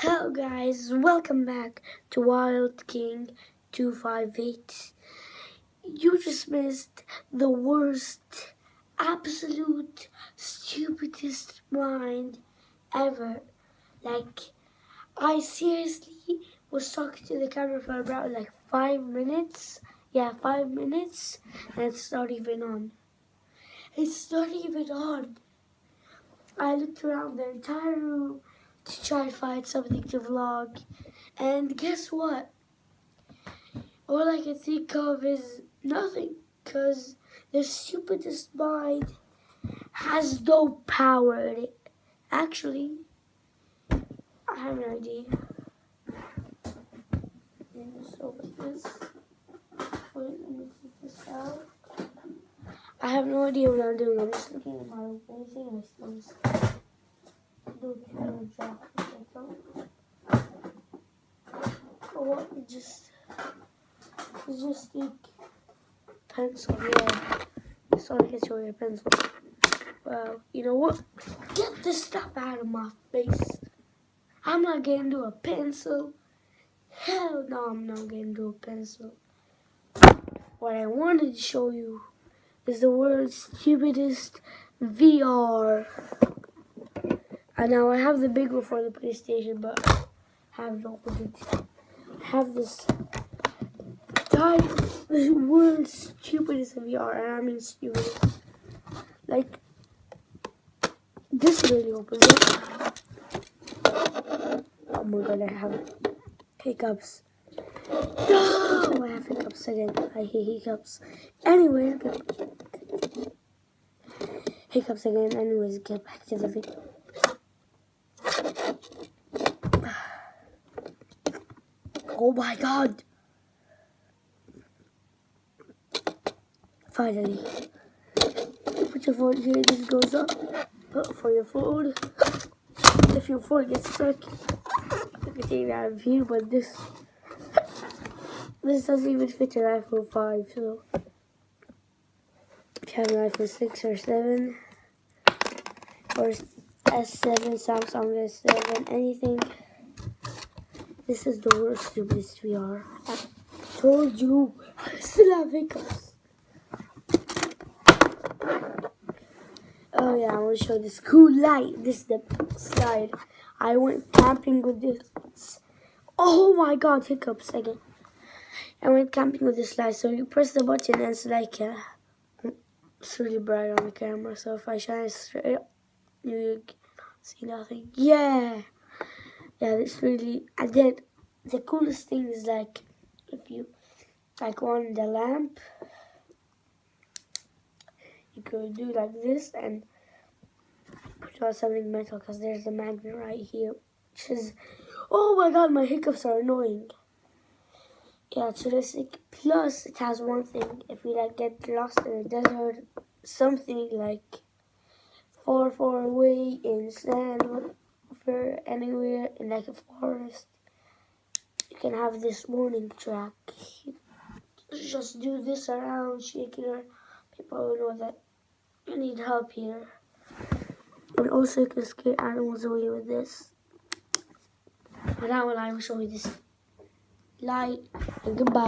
Hello guys, welcome back to Wild King 258. You just missed the worst, absolute, stupidest mind ever. I seriously was talking to the camera for about 5 minutes. Yeah, 5 minutes, and it's not even on. It's not even on. I looked around the entire room to try to find something to vlog. And guess what? All I can think of is nothing. Because the stupidest mind has no power in it. Actually, I have an idea. Let me just open this. Wait, let me take this out. I have no idea what I'm doing. I'm just looking at my anything. I just do a job. Or what? Just think pencil. Yeah, so I can show you a pencil. Well, you know what? Get this stuff out of my face. I'm not getting to a pencil. Hell no, I'm not getting to a pencil. What I wanted to show you is the world's stupidest VR. And now I have the big one for the PlayStation, but I have no one. I have this the world's stupidest VR, and I mean stupidest. This really opens up. Oh my god, I have hiccups. No, I have hiccups again. I hate hiccups. Anyway, hiccups again. Anyways, get back to the video. Oh my god. Finally. Put your phone here, this goes up. Put for your phone. If your phone gets stuck, you can take that out of here, but this doesn't even fit an iPhone 5, so if you have an iPhone 6 or 7 or S7, Samsung S7, anything, this is the worst, stupidest VR. I told you, I still have hiccups. Oh yeah, I want to show this cool light. This is the slide. I went camping with this. Oh my god, hiccups again. I went camping with this slide. So you press the button and it's really bright on the camera. So if I shine it straight up, you can see nothing. Yeah, this really. And then the coolest thing is if you on the lamp, you could do like this and put on something metal because there's a magnet right here, which is, oh my god, my hiccups are annoying. Yeah, terrific. Plus, it has one thing. If you get lost in the desert, something far, far away in sand, whatever, anywhere in a forest, you can have this warning track. You just do this around, shake it. People will know that you need help here. And also you can scare animals away with this. But now I will show you this light, and goodbye.